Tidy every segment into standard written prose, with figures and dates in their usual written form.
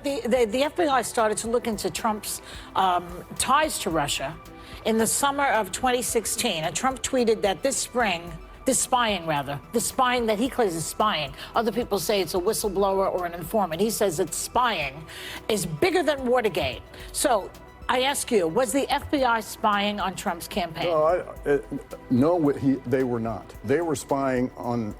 but the FBI started to look into Trump's ties to Russia in the summer of 2016. And Trump tweeted that this spying that he claims is spying. Other people say it's a whistleblower or an informant. He says it's spying is bigger than Watergate. So I ask you, was the FBI spying on Trump's campaign? No, they were not. They were spying on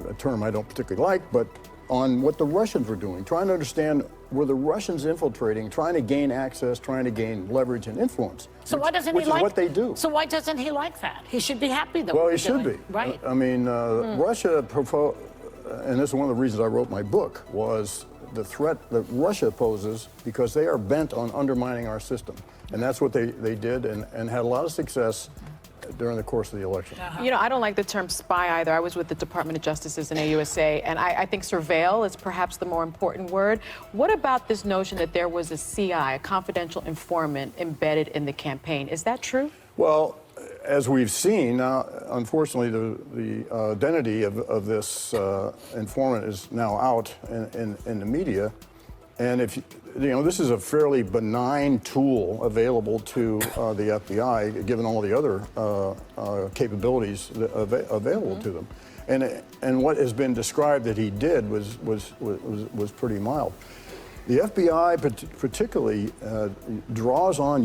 a term I don't particularly like, but on what the Russians were doing, trying to understand, were the Russians infiltrating, trying to gain access, trying to gain leverage and influence. So why doesn't which he like is what they do? So why doesn't he like that? He should be happy that. Well, he should be. Right. I mean, Russia, and this is one of the reasons I wrote my book, was the threat that Russia poses because they are bent on undermining our system. And that's what they did and had a lot of success during the course of the election. You know, I don't like the term spy either. I was with the Department of Justice in AUSA, and I think surveil is perhaps the more important word. What about this notion that there was a CI, a confidential informant, embedded in the campaign? Is that true? Well, as we've seen, unfortunately, the identity of this informant is now out in the media. And if you know, this is a fairly benign tool available to the FBI, given all the other capabilities available to them. And what has been described that he did was pretty mild. The FBI particularly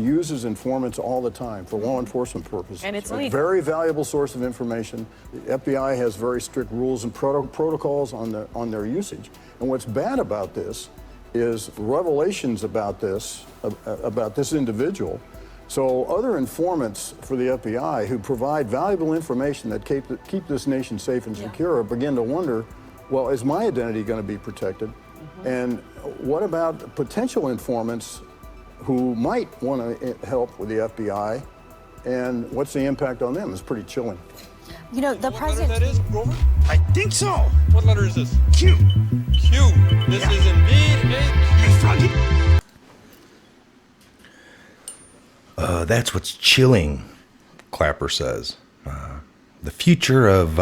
uses informants all the time for law enforcement purposes. And it's a very valuable source of information. The FBI has very strict rules and protocols on their usage. And what's bad about this is revelations about this individual. So other informants for the FBI who provide valuable information that keep this nation safe and secure begin to wonder, well, is my identity going to be protected? And what about potential informants who might want to help with the FBI? And what's the impact on them? It's pretty chilling. You know, the president. What letter that is, Grover? I think so. What letter is this? Q. Q. This is indeed a Q. That's what's chilling, Clapper says. The future of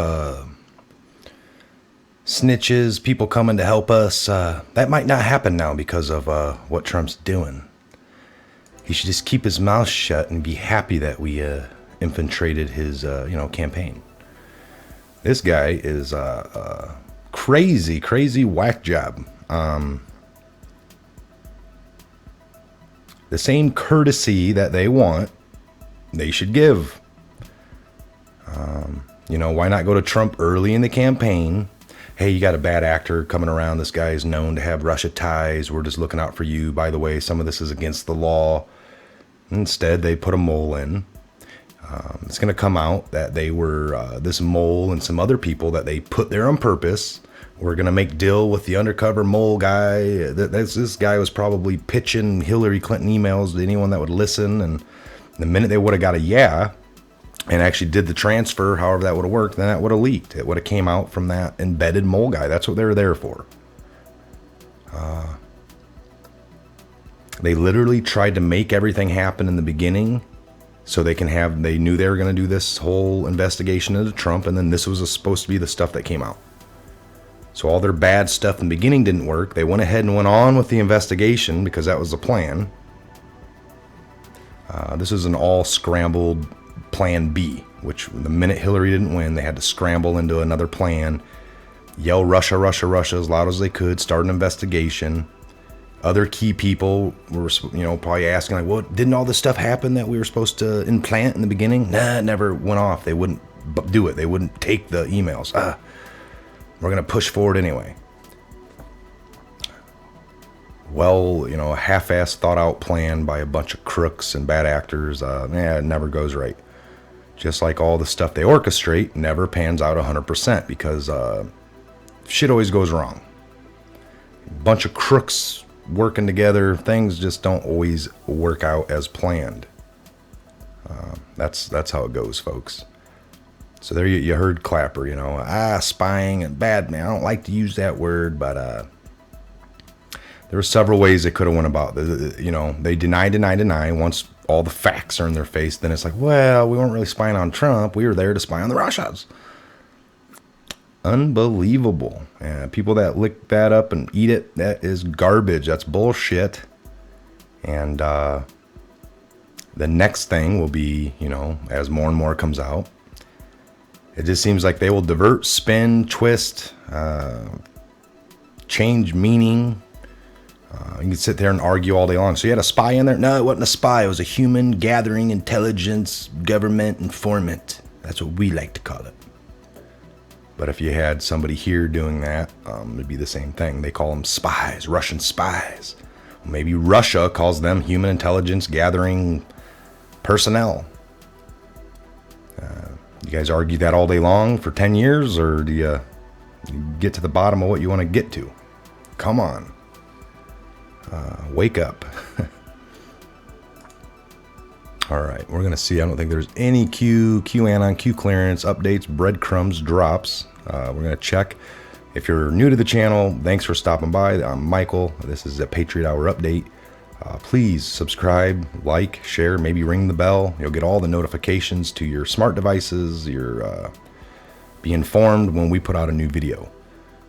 snitches, people coming to help us, that might not happen now because of what Trump's doing. He should just keep his mouth shut and be happy that we infiltrated his, campaign. This guy is crazy whack job. The same courtesy that they want, they should give. Why not go to Trump early in the campaign? Hey, you got a bad actor coming around. This guy is known to have Russia ties. We're just looking out for you. By the way, some of this is against the law. Instead, they put a mole in. It's going to come out that they were, this mole and some other people that they put there on purpose. We're going to make deal with the undercover mole guy. This guy was probably pitching Hillary Clinton emails to anyone that would listen. And the minute they would have got a yeah and actually did the transfer, however that would have worked, then that would have leaked. It would have came out from that embedded mole guy. That's what they were there for. They literally tried to make everything happen in the beginning so they knew they were going to do this whole investigation into Trump, and then this was supposed to be the stuff that came out. So all their bad stuff in the beginning didn't work. They went ahead and went on with the investigation because that was the plan. This is an all scrambled plan B, which the minute Hillary didn't win, they had to scramble into another plan, yell Russia, Russia, Russia as loud as they could, start an investigation. Other key people were, probably asking, like, well, didn't all this stuff happen that we were supposed to implant in the beginning? Nah, it never went off. They wouldn't do it. They wouldn't take the emails. We're going to push forward anyway. Well, a half-assed thought-out plan by a bunch of crooks and bad actors, it never goes right. Just like all the stuff they orchestrate never pans out 100% because shit always goes wrong. A bunch of crooks working together, things just don't always work out as planned. That's how it goes, folks. So there you heard Clapper, spying and bad, man. I don't like to use that word, but there were several ways they could have went about this. They deny. Once all the facts are in their face, then it's like, well, we weren't really spying on Trump. We were there to spy on the Russians. unbelievable. And people that lick that up and eat it, that is garbage. That's bullshit. And the next thing will be, you know, as more and more comes out, it just seems like they will divert, spin, twist, change meaning. You can sit there and argue all day long. So you had a spy in there? No, it wasn't a spy. It was a human gathering intelligence government informant. That's what we like to call it. But if you had somebody here doing that, it'd be the same thing. They call them spies, Russian spies. Maybe Russia calls them human intelligence gathering personnel. You guys argue that all day long for 10 years, or do you get to the bottom of what you want to get to? Come on. Wake up. All right, we're going to see. I don't think there's any Anon, Q clearance, updates, breadcrumbs, drops. We're going to check. If you're new to the channel, thanks for stopping by. I'm Michael. This is a Patriot Hour update. Please subscribe, like, share, maybe ring the bell. You'll get all the notifications to your smart devices. Be informed when we put out a new video.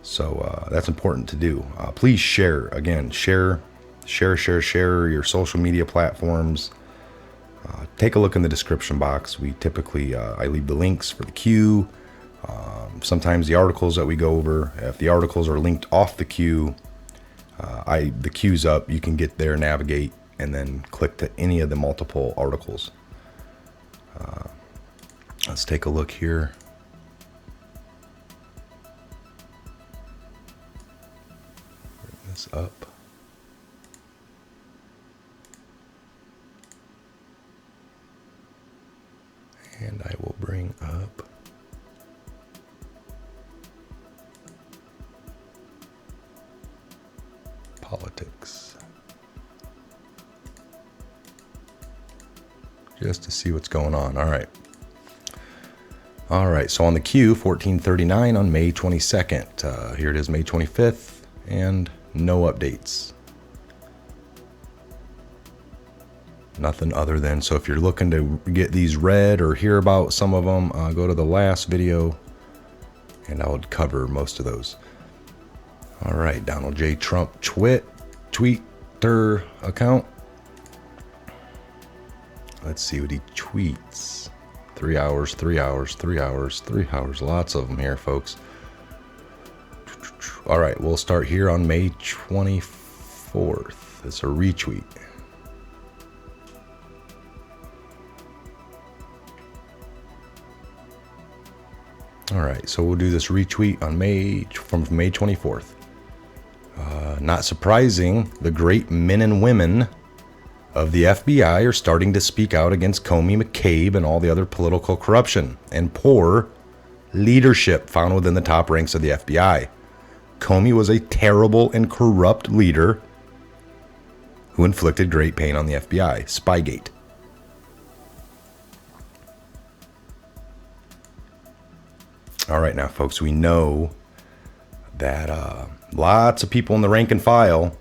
So that's important to do. Please share. Again, share your social media platforms. Take a look in the description box. We typically, I leave the links for the Q. Sometimes the articles that we go over, if the articles are linked off the Q, the Q's up, you can get there, navigate, and then click to any of the multiple articles. Let's take a look here. Bring this up. And I will bring up politics, just to see what's going on. All right, so on the Q, 1439 on May 22nd. Here it is, May 25th, and no updates. Nothing other than, so if you're looking to get these read or hear about some of them, go to the last video and I would cover most of those. All right, Donald J. Trump Twitter account. Let's see what he tweets. 3 hours, 3 hours, 3 hours, 3 hours. Lots of them here, folks. All right, we'll start here on May 24th. It's a retweet. All right, so we'll do this retweet on from May 24th. Not surprising, the great men and women of the FBI are starting to speak out against Comey, McCabe, and all the other political corruption and poor leadership found within the top ranks of the FBI. Comey was a terrible and corrupt leader who inflicted great pain on the FBI. SPYGATE. All right, now, folks, we know that lots of people in the rank and file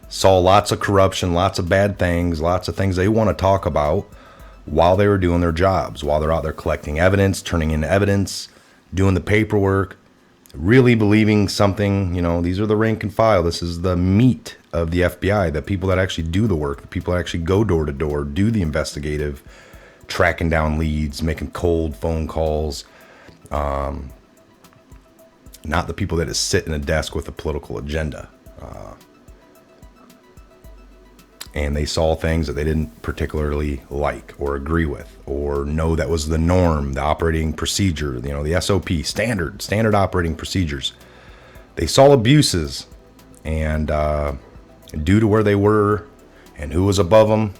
saw lots of corruption, lots of bad things, lots of things they want to talk about while they were doing their jobs, while they're out there collecting evidence, turning in evidence, doing the paperwork, really believing something. You know, these are the rank and file. This is the meat of the FBI, the people that actually do the work, the people that actually go door to door, do the investigative, tracking down leads, making cold phone calls. Not the people that just sit in a desk with a political agenda. And they saw things that they didn't particularly like or agree with or know that was the norm, the operating procedure, you know, the SOP, standard operating procedures. They saw abuses, and due to where they were and who was above them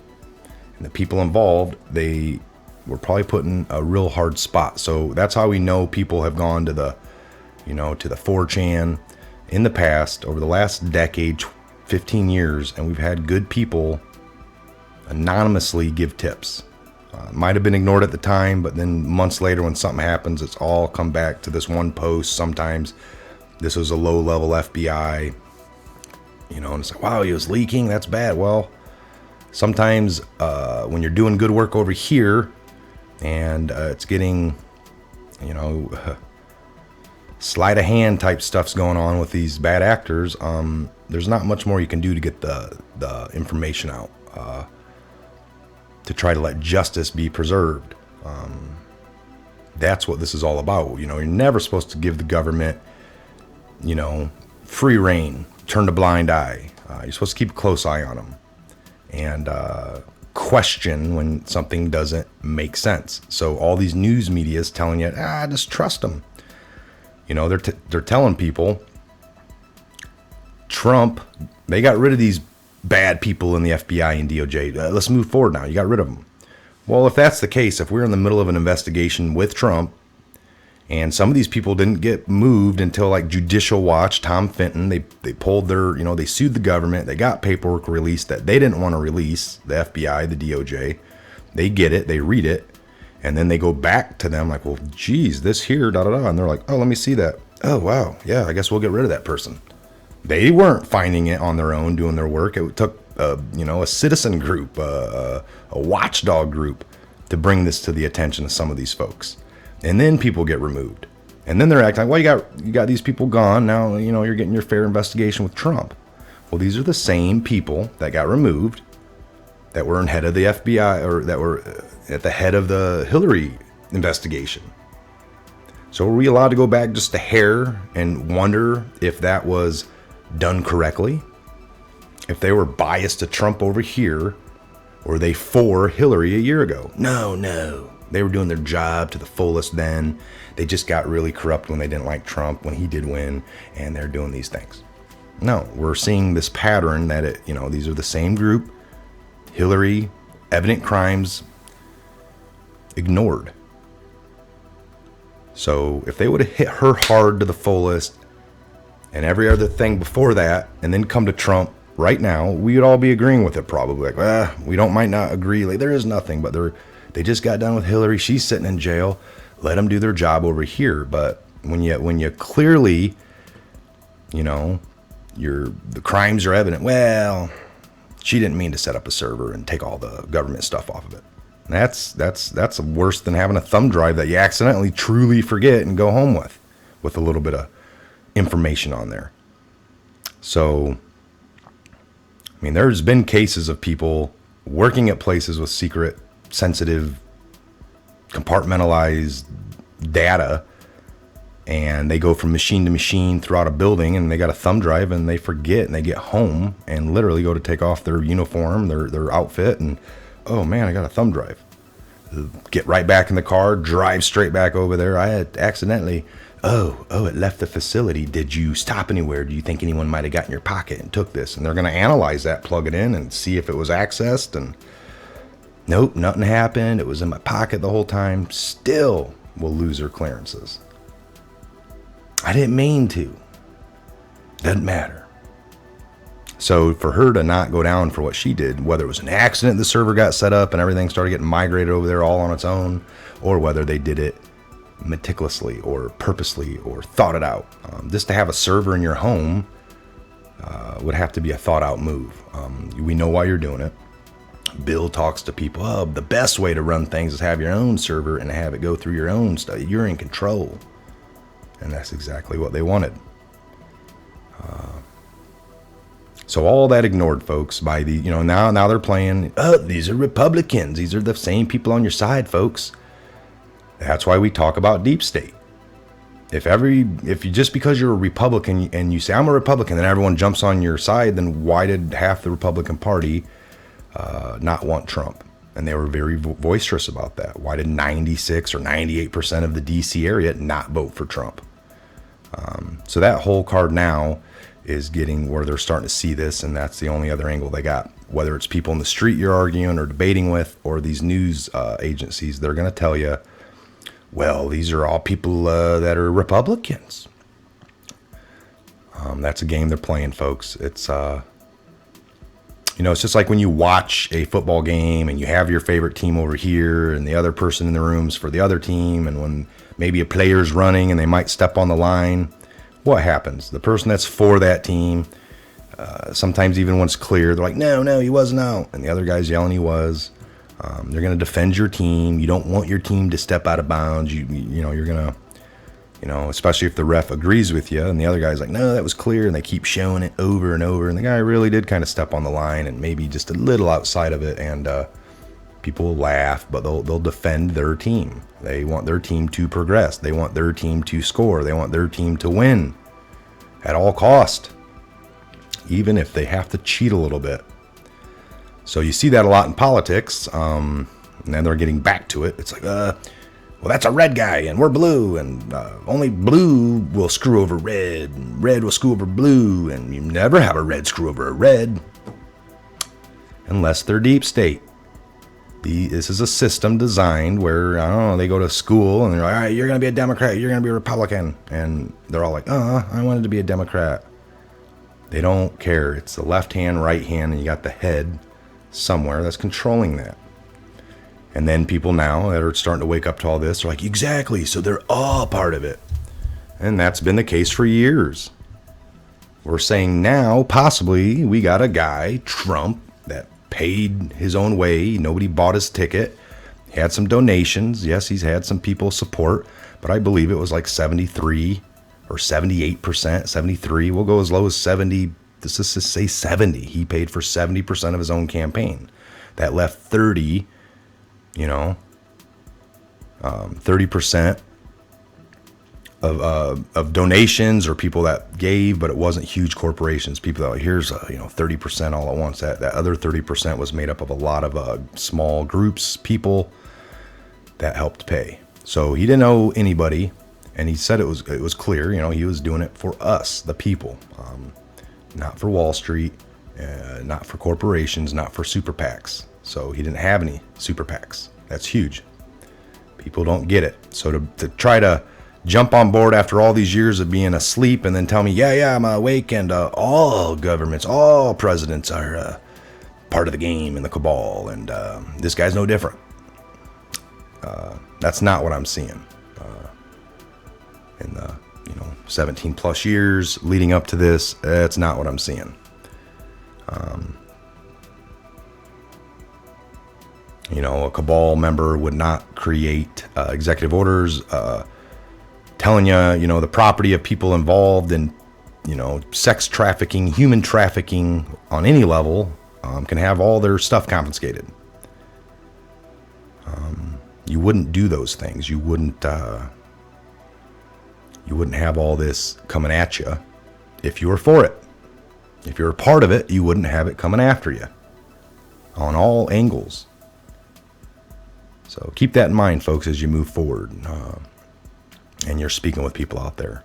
and the people involved, they were probably put in a real hard spot. So that's how we know people have gone to the, you know, to the 4chan in the past, over the last decade, 15 years, and we've had good people anonymously give tips. Might have been ignored at the time, but then months later when something happens, it's all come back to this one post. Sometimes this was a low-level FBI, you know, and it's like, wow, he was leaking, that's bad. Well, sometimes when you're doing good work over here and it's getting, you know, sleight of hand type stuff's going on with these bad actors, there's not much more you can do to get the information out, to try to let justice be preserved. That's what this is all about. You know, you're never supposed to give the government, you know, free reign, turn a blind eye. You're supposed to keep a close eye on them and question when something doesn't make sense. So all these news media is telling you, just trust them. You know, they're telling people, Trump, they got rid of these bad people in the FBI and DOJ. Let's move forward now. You got rid of them. Well, if that's the case, if we're in the middle of an investigation with Trump, and some of these people didn't get moved until like Judicial Watch, Tom Fenton, they pulled their, you know, they sued the government. They got paperwork released that they didn't want to release, the FBI, the DOJ. They get it, they read it, and then they go back to them like, well, geez, this here, da-da-da. And they're like, oh, let me see that. Oh, wow, yeah, I guess we'll get rid of that person. They weren't finding it on their own, doing their work. It took, you know, a citizen group, a watchdog group to bring this to the attention of some of these folks. And then people get removed. And then they're acting like, well, you got these people gone. Now, you know, you're getting your fair investigation with Trump. Well, these are the same people that got removed, that were in head of the FBI, or that were at the head of the Hillary investigation. So are we allowed to go back just a hair and wonder if that was done correctly? If they were biased to Trump over here, or they for Hillary a year ago? No. They were doing their job to the fullest then. They just got really corrupt when they didn't like Trump, when he did win, and they're doing these things. No, we're seeing this pattern that you know, these are the same group. Hillary, evident crimes, ignored. So if they would have hit her hard to the fullest and every other thing before that, and then come to Trump right now, we would all be agreeing with it probably. Like, we might not agree. Like, there is nothing, but they just got done with Hillary. She's sitting in jail. Let them do their job over here. But when you clearly, you know, the crimes are evident. Well, she didn't mean to set up a server and take all the government stuff off of it. That's worse than having a thumb drive that you accidentally truly forget and go home with a little bit of information on there. So, I mean, there's been cases of people working at places with secret, sensitive, compartmentalized data, and they go from machine to machine throughout a building, and they got a thumb drive, and they forget, and they get home and literally go to take off their uniform, their outfit, and oh man, I got a thumb drive. Get right back in the car, drive straight back over there. I had accidentally, it left the facility. Did you stop anywhere? Do you think anyone might have got in your pocket and took this? And they're going to analyze that, plug it in, and see if it was accessed. And nope, nothing happened. It was in my pocket the whole time. Still will lose her clearances. I didn't mean to. Doesn't matter. So for her to not go down for what she did, whether it was an accident, the server got set up and everything started getting migrated over there all on its own, or whether they did it meticulously or purposely or thought it out. Just to have a server in your home would have to be a thought out move. We know why you're doing it. Bill talks to people, the best way to run things is have your own server and have it go through your own stuff. You're in control. And that's exactly what they wanted. So all that ignored, folks, by the, now they're playing, these are Republicans. These are the same people on your side, folks. That's why we talk about deep state. If you just because you're a Republican and you say, I'm a Republican, then everyone jumps on your side, then why did half the Republican Party not want Trump? And they were very boisterous about that. Why did 96 or 98% of the DC area not vote for Trump? So that whole card now is getting where they're starting to see this, and that's the only other angle they got. Whether it's people in the street you're arguing or debating with, or these news agencies, they're going to tell you, well, these are all people that are Republicans. That's a game they're playing, folks. It's it's just like when you watch a football game and you have your favorite team over here and the other person in the room's for the other team, and when maybe a player's running and they might step on the line, what happens? The person that's for that team, sometimes even when it's clear, they're like, no, he wasn't out. And the other guy's yelling he was. They're going to defend your team. You don't want your team to step out of bounds. You're going to, You know, especially if the ref agrees with you and the other guy's like, no, that was clear, and they keep showing it over and over, and the guy really did kind of step on the line and maybe just a little outside of it, and people will laugh, but they'll defend their team. They want their team to progress. They want their team to score. They want their team to win at all cost, even if they have to cheat a little bit. So you see that a lot in politics, and then they're getting back to it. It's like, well, that's a red guy, and we're blue, and only blue will screw over red, and red will screw over blue, and you never have a red screw over a red, unless they're deep state. This is a system designed where, I don't know, they go to school and they're like, all right, you're going to be a Democrat, you're going to be a Republican. And they're all like, I wanted to be a Democrat. They don't care. It's the left hand, right hand, and you got the head somewhere that's controlling that. And then people now that are starting to wake up to all this are like, exactly, so they're all part of it. And that's been the case for years. We're saying now, possibly, we got a guy, Trump, that paid his own way. Nobody bought his ticket. He had some donations. Yes, he's had some people support, but I believe it was like 73 or 78%, 73. We'll go as low as 70. Let's just say 70. He paid for 70% of his own campaign. That left 30, 30% of donations or people that gave, but it wasn't huge corporations. People that were like, here's 30% all at once. That other 30% was made up of a lot of small groups, people that helped pay. So he didn't owe anybody, and he said it was clear. He was doing it for us, the people, not for Wall Street, not for corporations, not for super PACs. So he didn't have any super PACs. That's huge. People don't get it. So to try to jump on board after all these years of being asleep and then tell me, yeah, I'm awake, and all governments, all presidents are part of the game and the cabal, and this guy's no different. That's not what I'm seeing in the 17 plus years leading up to this. That's not what I'm seeing. A cabal member would not create executive orders telling you, the property of people involved in, sex trafficking, human trafficking on any level, can have all their stuff confiscated. You wouldn't do those things. You wouldn't have all this coming at you if you were for it. If you're a part of it, you wouldn't have it coming after you on all angles. So keep that in mind, folks, as you move forward. And you're speaking with people out there.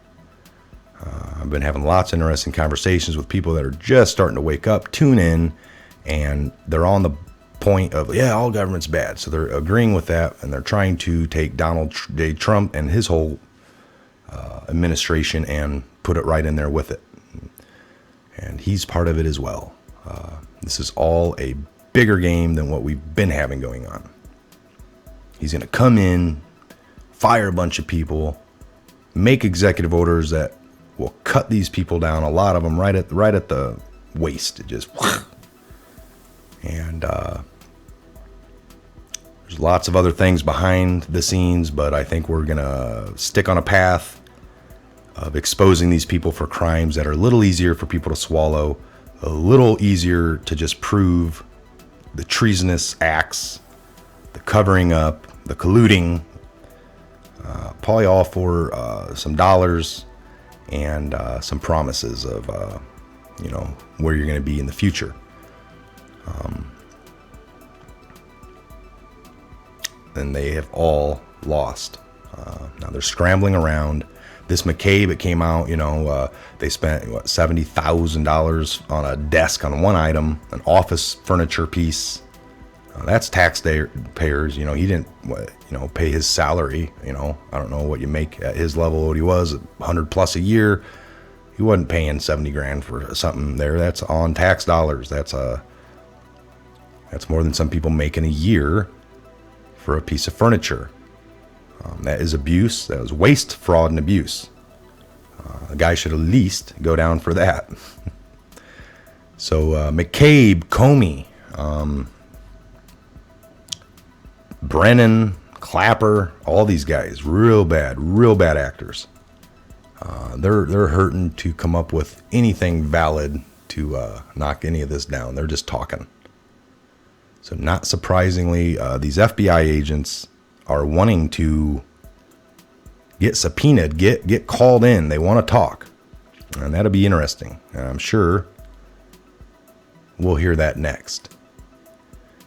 I've been having lots of interesting conversations with people that are just starting to wake up, tune in, and they're on the point of, all government's bad. So they're agreeing with that, and they're trying to take Donald J. Trump and his whole administration and put it right in there with it. And he's part of it as well. This is all a bigger game than what we've been having going on. He's going to come in, fire a bunch of people, make executive orders that will cut these people down, a lot of them right at the waist. It just, and there's lots of other things behind the scenes, but I think we're gonna stick on a path of exposing these people for crimes that are a little easier for people to swallow, a little easier to just prove the treasonous acts, the covering up, the colluding. Probably all for some dollars and some promises of, where you're going to be in the future. And they have all lost. Now they're scrambling around. This McCabe, it came out, they spent $70,000 on a desk on one item, an office furniture piece. That's taxpayers. He didn't, pay his salary. I don't know what you make at his level, what he was, 100 plus a year. He wasn't paying 70 grand for something there. That's on tax dollars. That's more than some people make in a year for a piece of furniture. That is abuse. That was waste, fraud, and abuse. The guy should at least go down for that. So McCabe, Comey, Brennan, Clapper, all these guys, real bad actors. They're hurting to come up with anything valid to knock any of this down. They're just talking. So not surprisingly, these FBI agents are wanting to get subpoenaed, get called in. They want to talk. And that'll be interesting. And I'm sure we'll hear that next.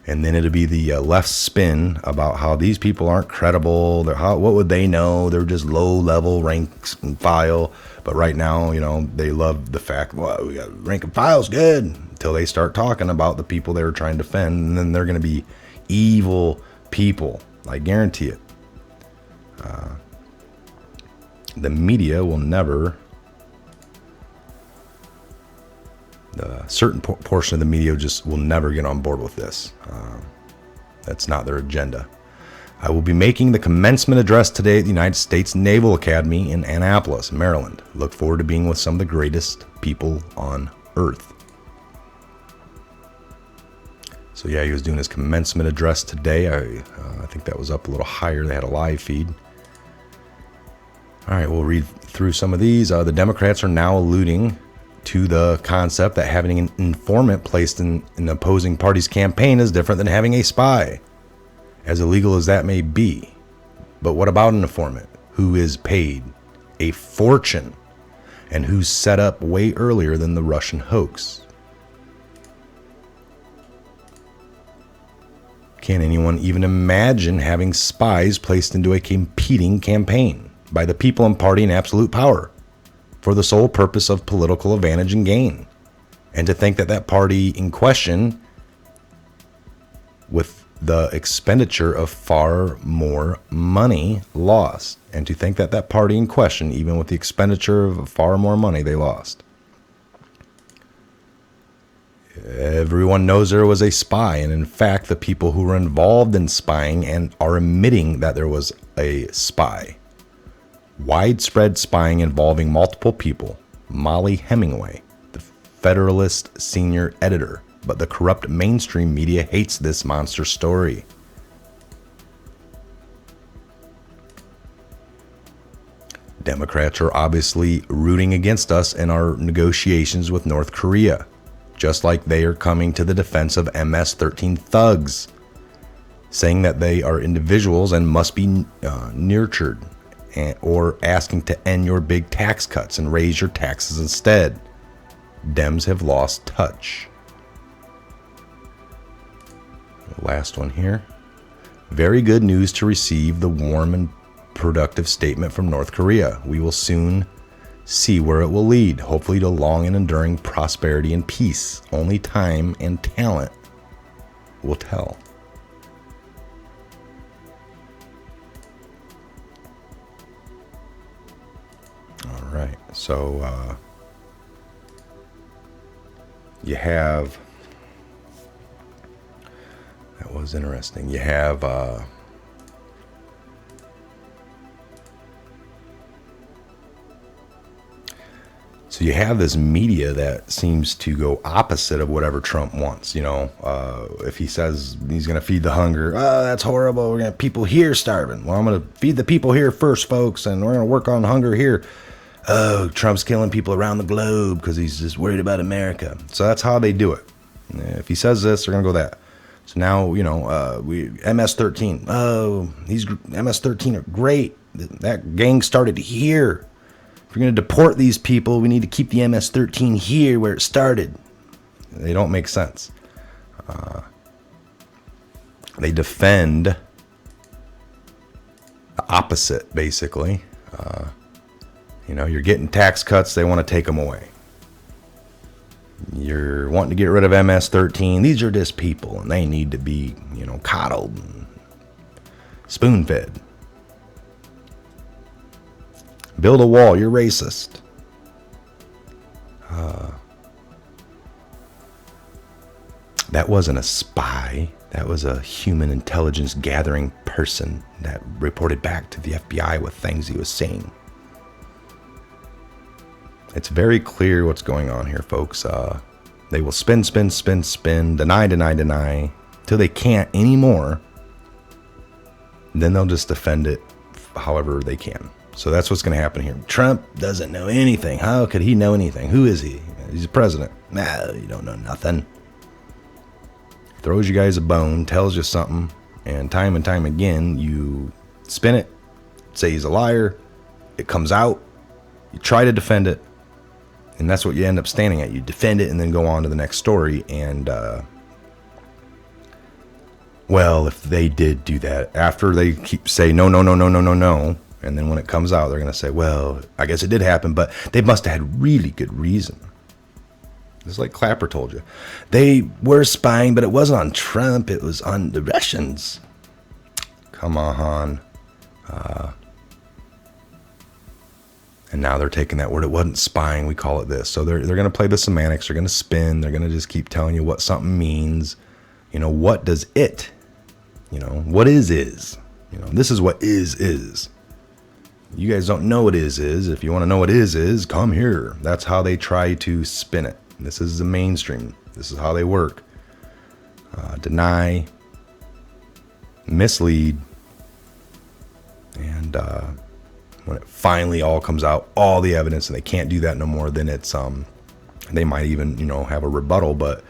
And then it'll be the left spin about how these people aren't credible. What would they know? They're just low-level rank and file. But right now, they love the fact, well, we got rank and file's good. Until they start talking about the people they were trying to defend. And then they're going to be evil people. I guarantee it. The media will never... The certain portion of the media just will never get on board with this. That's not their agenda. I will be making the commencement address today at the United States Naval Academy in Annapolis, Maryland. Look forward to being with some of the greatest people on Earth. So yeah, he was doing his commencement address today. I think that was up a little higher. They had a live feed. All right, we'll read through some of these. The Democrats are now alluding to the concept that having an informant placed in an opposing party's campaign is different than having a spy, as illegal as that may be. But what about an informant who is paid a fortune and who's set up way earlier than the Russian hoax? Can anyone even imagine having spies placed into a competing campaign by the people and party in absolute power for the sole purpose of political advantage and gain? And to think that that party in question, with the expenditure of far more money lost, and to think that that party in question, even with the expenditure of far more money, they lost. Everyone knows there was a spy, and in fact, the people who were involved in spying and are admitting that there was a spy. Widespread spying involving multiple people. Molly Hemingway, the Federalist senior editor, but the corrupt mainstream media hates this monster story. Democrats are obviously rooting against us in our negotiations with North Korea, just like they are coming to the defense of MS-13 thugs, saying that they are individuals and must be nurtured, or asking to end your big tax cuts and raise your taxes instead. Dems have lost touch. Last one here. Very good news to receive the warm and productive statement from North Korea. We will soon see where it will lead, hopefully to long and enduring prosperity and peace. Only time and talent will tell. All right, so you have, that was interesting. You have so you have this media that seems to go opposite of whatever Trump wants. If he says he's going to feed the hunger, oh, that's horrible. We're going to have people here starving. Well, I'm going to feed the people here first, folks, and we're going to work on hunger here. Oh, Trump's killing people around the globe because he's just worried about America. So that's how they do it. If he says this, they're going to go that. So now, we MS-13. Oh, these MS-13 are great. That gang started here. If we're going to deport these people, we need to keep the MS-13 here where it started. They don't make sense. They defend the opposite, basically. You're getting tax cuts, they want to take them away. You're wanting to get rid of MS-13. These are just people, and they need to be, coddled and spoon-fed. Build a wall, you're racist. That wasn't a spy. That was a human intelligence gathering person that reported back to the FBI with things he was saying. It's very clear what's going on here, folks. They will spin, deny, till they can't anymore. Then they'll just defend it however they can. So that's what's going to happen here. Trump doesn't know anything. How could he know anything? Who is he? He's a president. Nah, you don't know nothing. Throws you guys a bone, tells you something, and time again, you spin it, say he's a liar, it comes out, you try to defend it, and that's what you end up standing at. You defend it and then go on to the next story, and well, if they did do that, after they keep saying no, and then when it comes out, they're going to say, well, I guess it did happen, but they must have had really good reason. It's like Clapper told you. They were spying, but it wasn't on Trump, it was on the Russians. Come on. And now they're taking that word. It wasn't spying, we call it this. So they're going to play the semantics, they're going to spin, they're going to just keep telling you what something means. You know, what does it? You know, what is. You know, this is what is. You guys don't know what is. If you want to know what is, come here. That's how they try to spin it. This is the mainstream. This is how they work. Deny, mislead, and when it finally all comes out, all the evidence, and they can't do that no more, then it's they might even, you know, have a rebuttal, but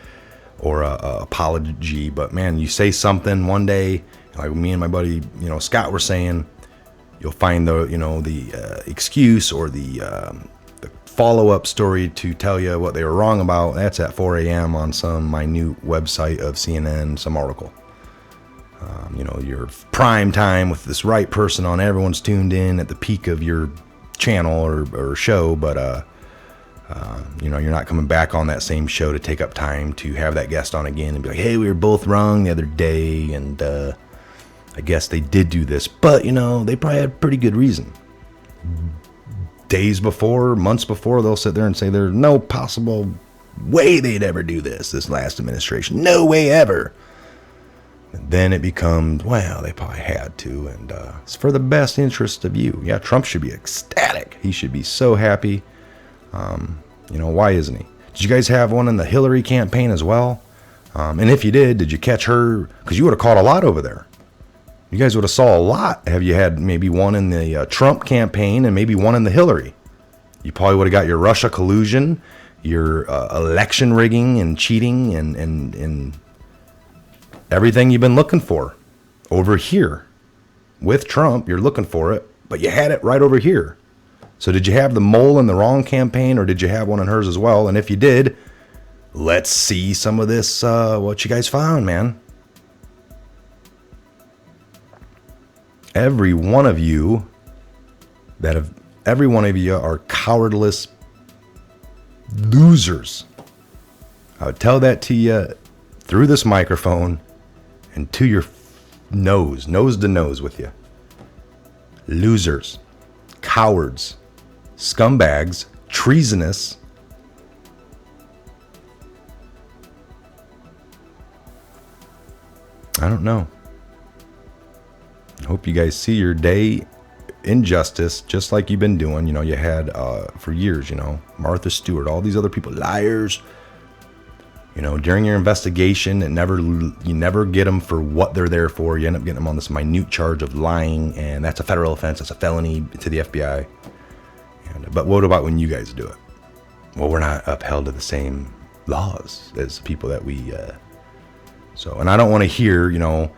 or a apology. But man, you say something one day, like me and my buddy, you know, Scott were saying, you'll find the, you know, the excuse or the follow-up story to tell you what they were wrong about. That's at 4 a.m. on some minute website of CNN, some article. You know, your prime time with this right person on, everyone's tuned in at the peak of your channel or show, but you know, you're not coming back on that same show to take up time to have that guest on again and be like, hey, we were both wrong the other day, and I guess they did do this, but you know, they probably had pretty good reason. Days before, months before, they'll sit there and say there's no possible way they'd ever do this last administration. No way ever. And then it becomes, well, they probably had to, and it's for the best interest of you. Yeah, Trump should be ecstatic. He should be so happy. You know, why isn't he? Did you guys have one in the Hillary campaign as well? And if you did you catch her? Because you would have caught a lot over there. You guys would have saw a lot. Have you had maybe one in the Trump campaign and maybe one in the Hillary? You probably would have got your Russia collusion, your election rigging and cheating and everything you've been looking for over here. With Trump, you're looking for it, but you had it right over here. So did you have the mole in the wrong campaign, or did you have one in hers as well? And if you did, let's see some of this, what you guys found, man. Every one of you are cowardless losers. I would tell that to you through this microphone and to your nose to nose with you. Losers, cowards, scumbags, treasonous. I don't know. I hope you guys see your day in justice, just like you've been doing. You know, you had for years, you know, Martha Stewart, all these other people, liars. You know, during your investigation, you never get them for what they're there for. You end up getting them on this minute charge of lying, and that's a federal offense. That's a felony to the FBI. But what about when you guys do it? Well, we're not upheld to the same laws as people that we. So, and I don't want to hear, you know,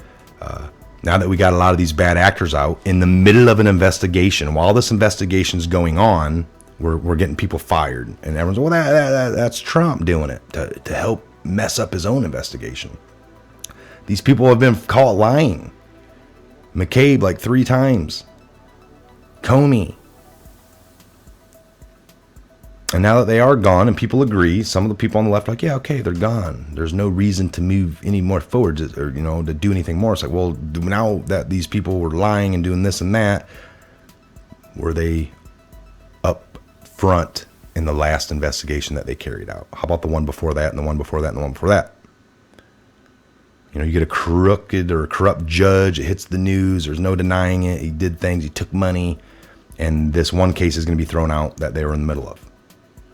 now that we got a lot of these bad actors out in the middle of an investigation, while this investigation is going on, we're getting people fired, and everyone's, well, that's Trump doing it to help mess up his own investigation. These people have been caught lying. McCabe like 3 times. Comey. And now that they are gone and people agree, some of the people on the left are like, yeah, okay, they're gone. There's no reason to move any more forward or, you know, to do anything more. It's like, well, now that these people were lying and doing this and that, were they up front in the last investigation that they carried out? How about the one before that and the one before that and the one before that? You know, you get a crooked or a corrupt judge, it hits the news, there's no denying it, he did things, he took money, and this one case is going to be thrown out that they were in the middle of.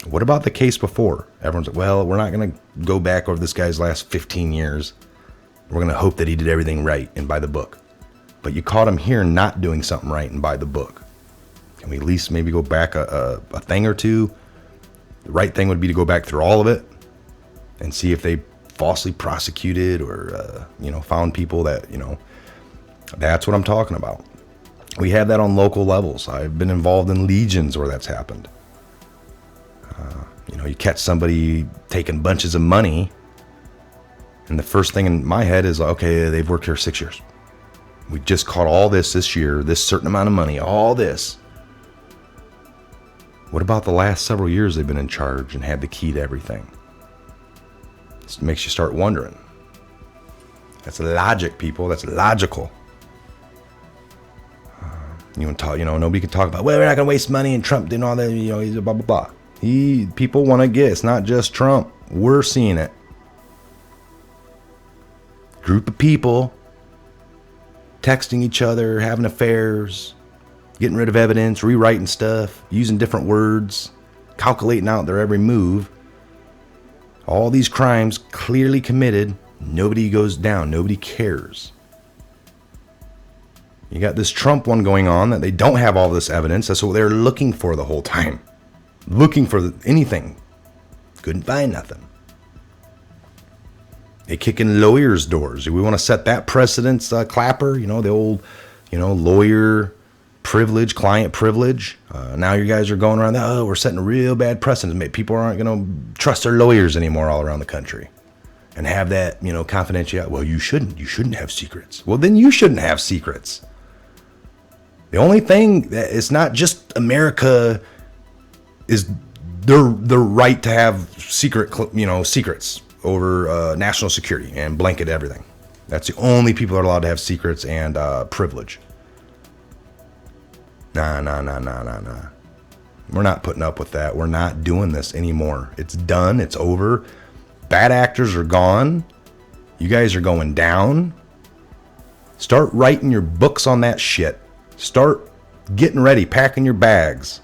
What about the case before? Everyone's like, well, we're not going to go back over this guy's last 15 years. We're going to hope that he did everything right and by the book. But you caught him here not doing something right and by the book. Can we at least maybe go back a thing or two? The right thing would be to go back through all of it and see if they falsely prosecuted or, found people that, that's what I'm talking about. We have that on local levels. I've been involved in legions where that's happened. You catch somebody taking bunches of money, and the first thing in my head is, okay, they've worked here 6 years. We just caught all this year, this certain amount of money, all this. What about the last several years they've been in charge and had the key to everything? It makes you start wondering. That's logic, people. That's logical. Nobody can talk about, well, we're not going to waste money and Trump did all that, he's a blah, blah, blah. People want to get, it's not just Trump. We're seeing it. Group of people texting each other, having affairs, getting rid of evidence, rewriting stuff, using different words, calculating out their every move. All these crimes clearly committed. Nobody goes down. Nobody cares. You got this Trump one going on that they don't have all this evidence. That's what they're looking for the whole time. Looking for anything. Couldn't find nothing. They kick in lawyers' doors. Do we want to set that precedence, Clapper? The old, lawyer privilege, client privilege. Now you guys are going around that, we're setting a real bad precedent. People aren't going to trust their lawyers anymore all around the country. And have that, confidentiality. Well, you shouldn't have secrets. Well, then you shouldn't have secrets. The only thing that it's not just America is the right to have secrets over national security and blanket everything. That's the only people that are allowed to have secrets and privilege. Nah. We're not putting up with that. We're not doing this anymore. It's done. It's over. Bad actors are gone. You guys are going down. Start writing your books on that shit. Start getting ready, packing your bags.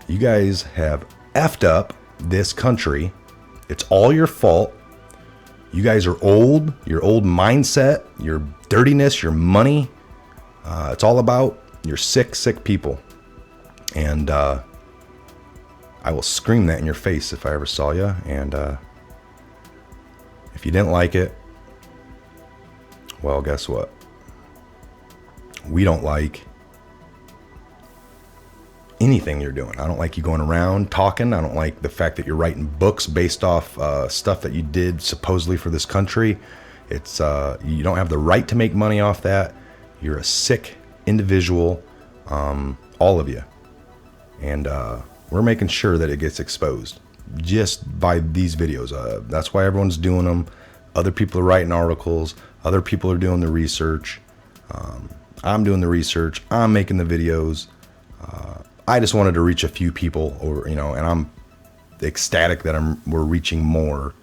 You guys have effed up this country. It's all your fault. You guys are old. Your old mindset, your dirtiness, your money. It's all about your sick people. And I will scream that in your face if I ever saw you. And if you didn't like it, well, guess what? We don't like anything you're doing. I don't like you going around talking. I don't like the fact that you're writing books based off stuff that you did supposedly for this country. It's you don't have the right to make money off that. You're a sick individual, all of you. And we're making sure that it gets exposed just by these videos. That's why everyone's doing them. Other people are writing articles. Other people are doing the research. I'm doing the research. I'm making the videos. I just wanted to reach a few people, and I'm ecstatic that we're reaching more,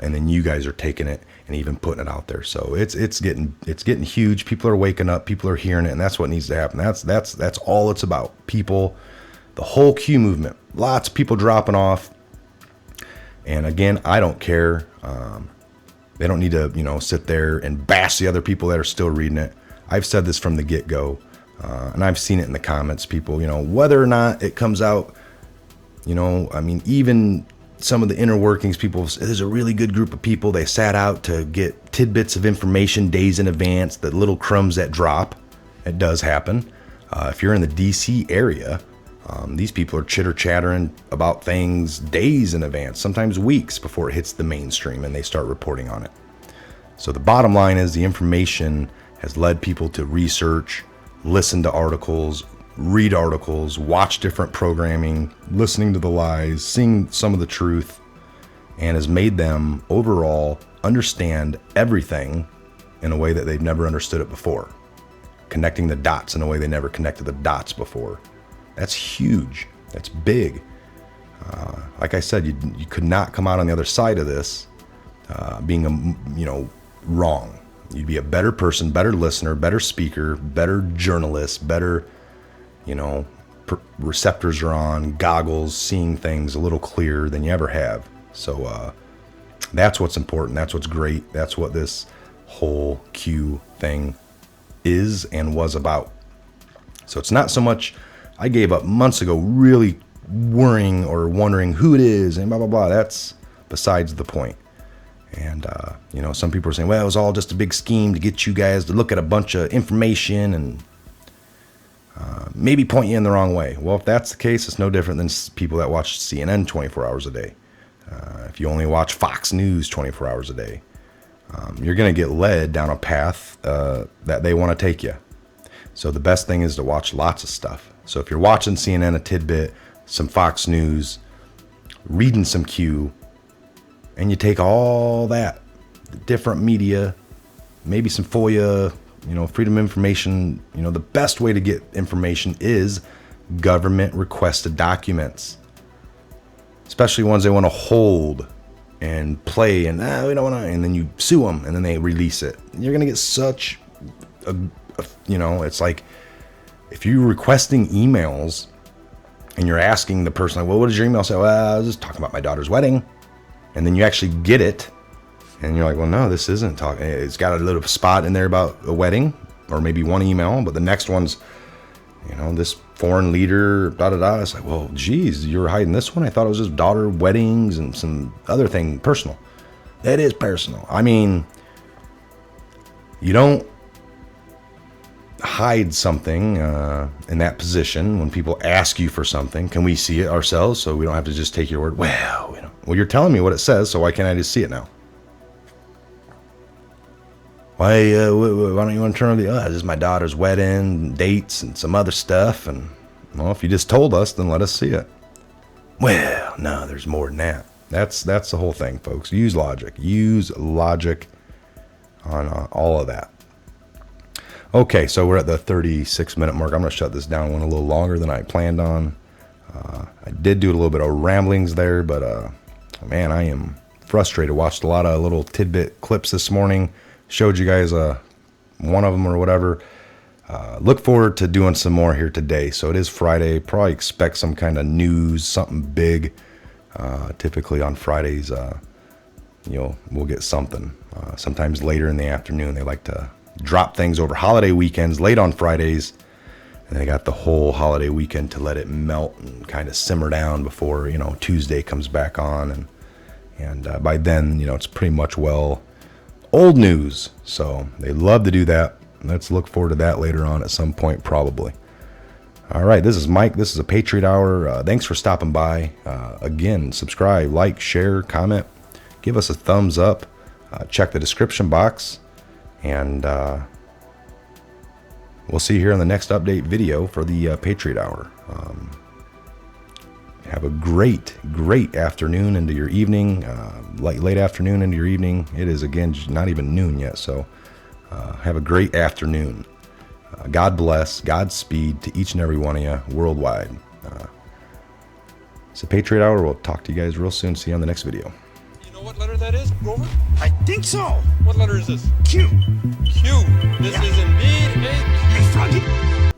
and then you guys are taking it and even putting it out there. So it's getting huge. People are waking up. People are hearing it, and that's what needs to happen. That's all it's about. People, the whole Q movement. Lots of people dropping off, and again, I don't care. They don't need to sit there and bash the other people that are still reading it. I've said this from the get-go, and I've seen it in the comments, people, whether or not it comes out, even some of the inner workings, people, there's a really good group of people. They sat out to get tidbits of information days in advance, the little crumbs that drop. It does happen. If you're in the DC area, these people are chitter-chattering about things days in advance, sometimes weeks before it hits the mainstream and they start reporting on it. So the bottom line is the information has led people to research, listen to articles, read articles, watch different programming, listening to the lies, seeing some of the truth, and has made them overall understand everything in a way that they've never understood it before. Connecting the dots in a way they never connected the dots before. That's huge. That's big. Like I said, you could not come out on the other side of this being wrong. You'd be a better person, better listener, better speaker, better journalist, better, receptors are on, goggles, seeing things a little clearer than you ever have. So that's what's important. That's what's great. That's what this whole Q thing is and was about. So it's not so much, I gave up months ago really worrying or wondering who it is and blah, blah, blah. That's besides the point. And, you know, some people are saying, well, it was all just a big scheme to get you guys to look at a bunch of information and maybe point you in the wrong way. Well, if that's the case, it's no different than people that watch CNN 24 hours a day. If you only watch Fox News 24 hours a day, you're going to get led down a path that they want to take you. So the best thing is to watch lots of stuff. So if you're watching CNN, a tidbit, some Fox News, reading some Q, and you take all that, the different media, maybe some FOIA, you know, freedom of information, you know, the best way to get information is government requested documents, especially ones they want to hold and play and we don't want to, and then you sue them and then they release it. You're going to get such a, you know, it's like if you're requesting emails and you're asking the person, like, well, what does your email say? Well, I was just talking about my daughter's wedding. And then you actually get it. And you're like, well, no, this isn't talking. It's got a little spot in there about a wedding or maybe one email. But the next one's, you know, this foreign leader, da, da, da. It's like, well, geez, you were hiding this one? I thought it was just daughter weddings and some other thing personal. That is personal. I mean, you don't hide something in that position when people ask you for something. Can we see it ourselves so we don't have to just take your word? Well, you know, well, you're telling me what it says, so why can't I just see it now? Why don't you want to turn on this is my daughter's wedding, dates, and some other stuff. And, well, if you just told us, then let us see it. Well, no, there's more than that. That's the whole thing, folks. Use logic. Use logic on all of that. Okay, so we're at the 36-minute mark. I'm going to shut this down. Went a little longer than I planned on. I did do a little bit of ramblings there, but, man, I am frustrated. Watched a lot of little tidbit clips this morning. Showed you guys one of them or whatever. Look forward to doing some more here today. So it is Friday. Probably expect some kind of news, something big. Typically on Fridays, you know, we'll get something. Sometimes later in the afternoon, they like to drop things over holiday weekends late on Fridays. And they got the whole holiday weekend to let it melt and kind of simmer down before, you know, Tuesday comes back on. And by then, you know, it's pretty much old news. So they love to do that. Let's look forward to that later on at some point, probably. All right, this is Mike. This is a Patriot Hour. Thanks for stopping by. Again, subscribe, like, share, comment. Give us a thumbs up. Check the description box. And we'll see you here on the next update video for the Patriot Hour. Have a great afternoon into your evening, late afternoon into your evening. It is, again, not even noon yet, so have a great afternoon. God bless, Godspeed to each and every one of you worldwide. It's a Patriot Hour. We'll talk to you guys real soon. See you on the next video. You know what letter that is, Grover? I think so. What letter is this? Q. Q. This is indeed a Q. Hey, Froggy.